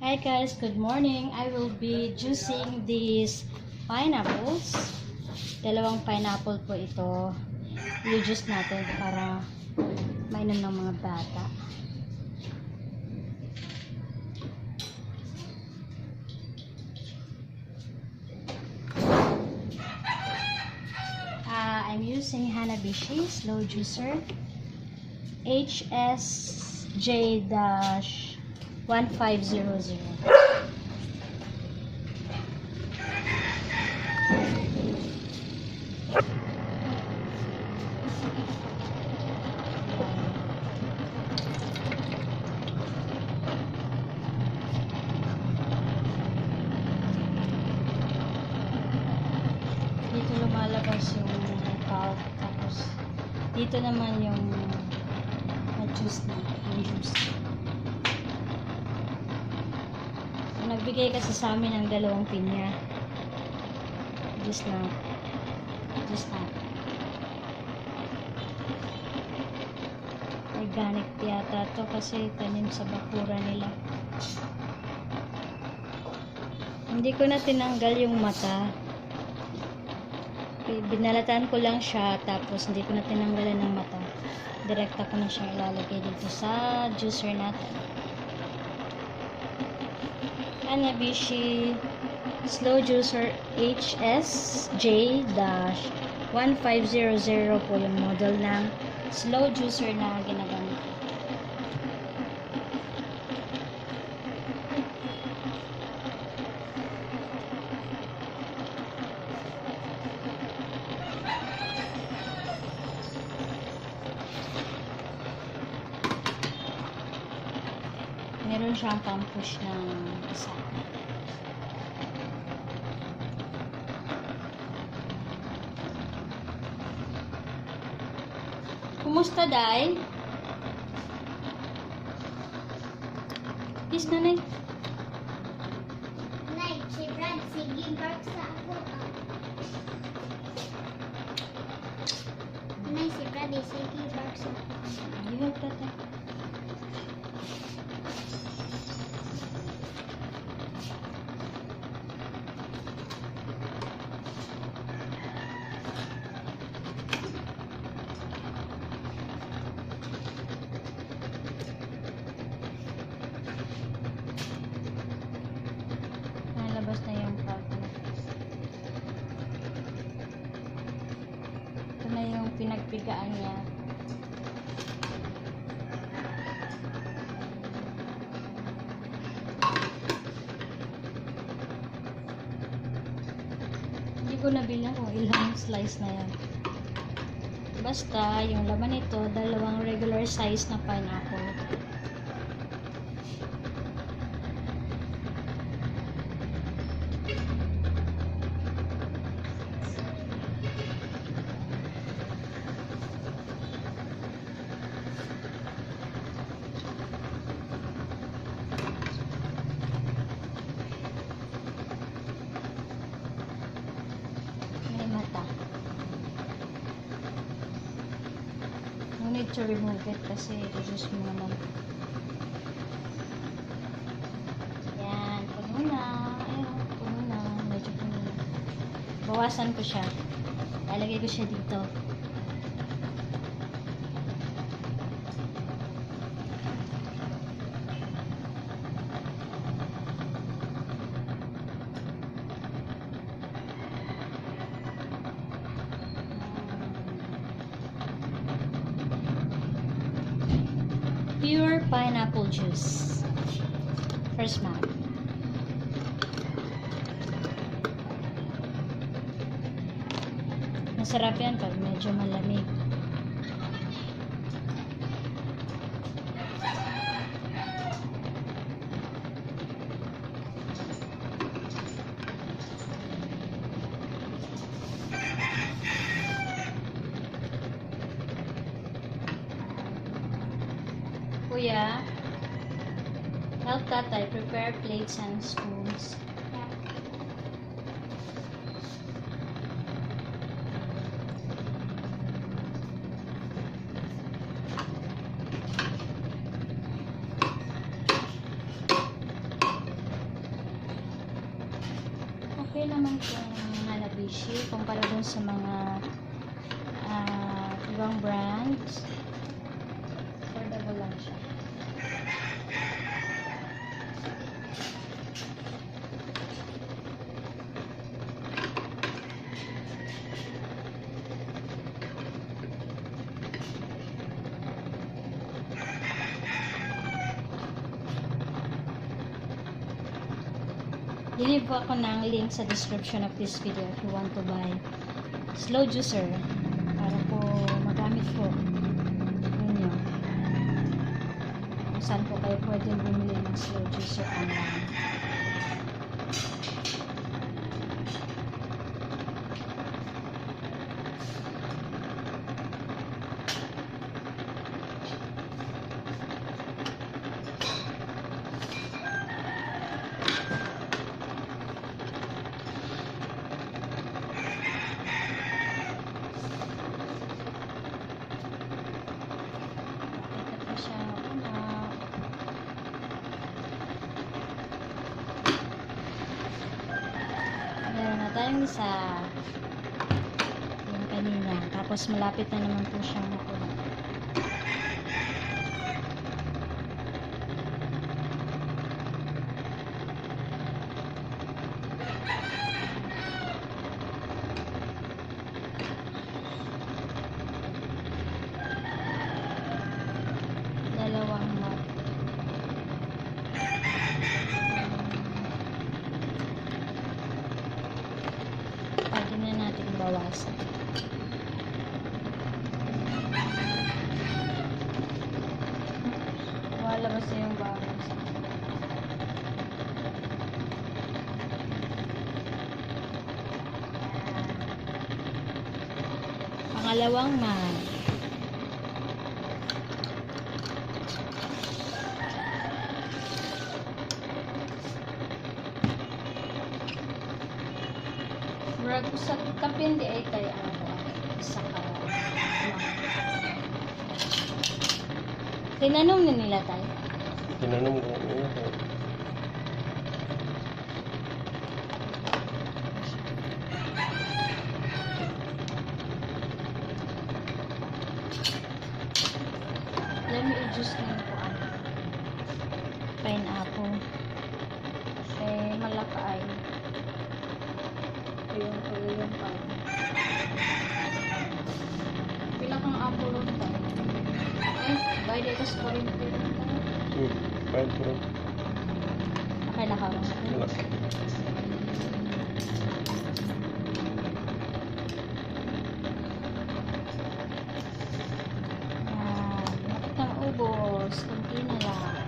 Hi guys, good morning. I will be juicing these pineapples. Dalawang pineapple po ito. I-juice natin para mainom ng mga bata. I'm using Hanabishi Slow Juicer HSJ-1500. Dito lumalabas yung pulp, tapos dito naman yung juice na, yung juice. So, nagbigay kasi sa amin ng 2 pinya. Juice na. Organic yata to kasi tanim sa bakura nila. Hindi ko na tinanggal yung mata. Binalatan ko lang siya, tapos hindi ko na tinanggalan ng mata. Direkta ko na siya ilalagay dito sa juicer natin. Hanabishi Slow Juicer HSJ-1500 po yung model ng slow juicer na ginagamit. Meron siyang pang-push ng isa. Kumusta, Day? Please, nanay. Nay, si Brad, sige, bark sa ako. Nay, si Brad, sige, bark sa ako. Ayun, tatay. Nalabas na yung pulp. Ito na yung pinagpigaan niya. Hindi ko nabilang kung ilang slice na yan. Basta, yung laman nito, 2 regular size na pineapple. May mata. No need to remove it kasi i-juice mo naman. Yan, puno na. Ayun, puno na. Medyo puno na. Bawasan ko siya. Lalagay ko siya dito. Pure pineapple juice. First map. Masarap yan pag medyo malamig. Kuya, help tatay prepare plates and spoons. Okay naman kung Hanabishi kumpara dun sa mga ibang brands. Affordable lang siya. Leave ako ng link sa description of this video if you want to buy slow juicer para po magamit po ninyo kung saan po kayo pwede bumili ng slow juicer online. Siya meron na tayong isa yung kanina tapos malapit na naman po siyang makuha. Dalawang mug. Pwede na natin bawasan. Wala ba sa yung bawas? Pangalawang mug. Murag sa kapin di ay tayo isa ka. Tinanong na nila tayo. Tinanong ko niya. Let me adjust na po ano. Pineapple. Eh, malakaay. Yung pa. Pila kang apple ron tayo. Ay, bayad ito sa 40 ron tayo. Bayad ko rin. Okay na ka mo. Wala. Bakit kang ubos? Kunti na lang.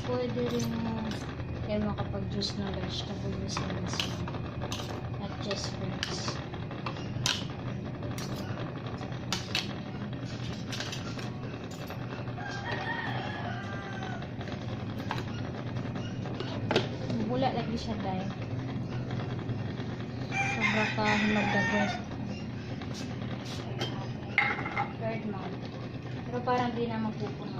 Pwede rin kayo makapag-juice ng vegetable juice not just fruits. Bula lagi siya dahil sobra ka hinagdagos. Third month. Pero parang di na magpupuno.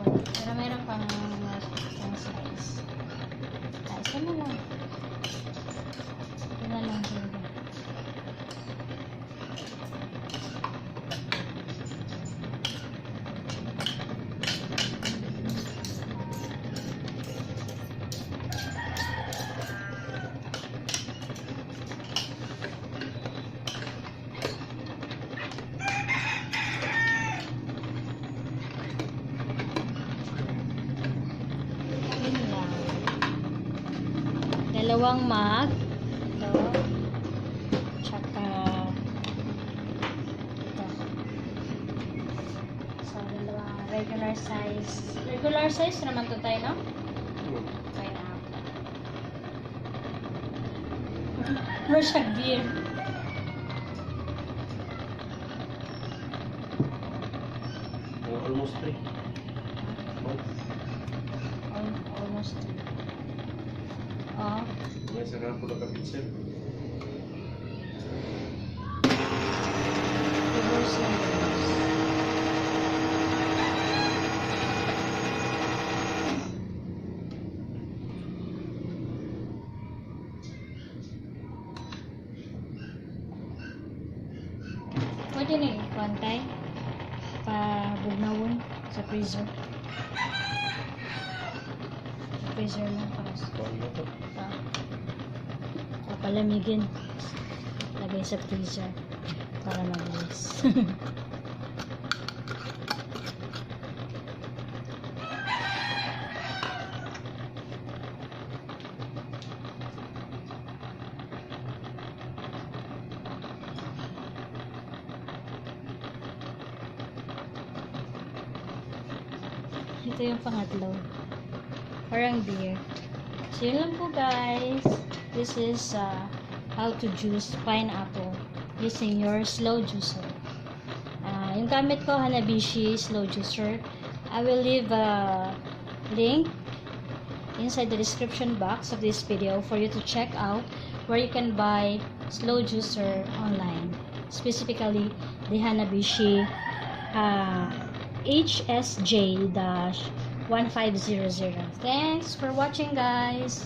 Pero meron pang size. Isa na lang. Ito na lang. Dalawang mug. Ito. Tsaka ito. regular size. Regular size naman to tayo, no? Hmm. Pineapple. Russian beer. Almost 3. Almost. Oh. May sarap po na kapitsin. Reverse lang. Pwede na yung pantay. Pabugnawon sa freezer. Sa freezer lang para sa Ano to? papalamigin. Lagay sa freezer para mabilis. Ito yung pangatlo. Parang beer. So, yun lang po guys. This is how to juice pineapple using your slow juicer. Yung gamit ko, Hanabishi slow juicer. I will leave a link inside the description box of this video for you to check out where you can buy slow juicer online. Specifically, the Hanabishi HSJ-1500. Thanks for watching guys.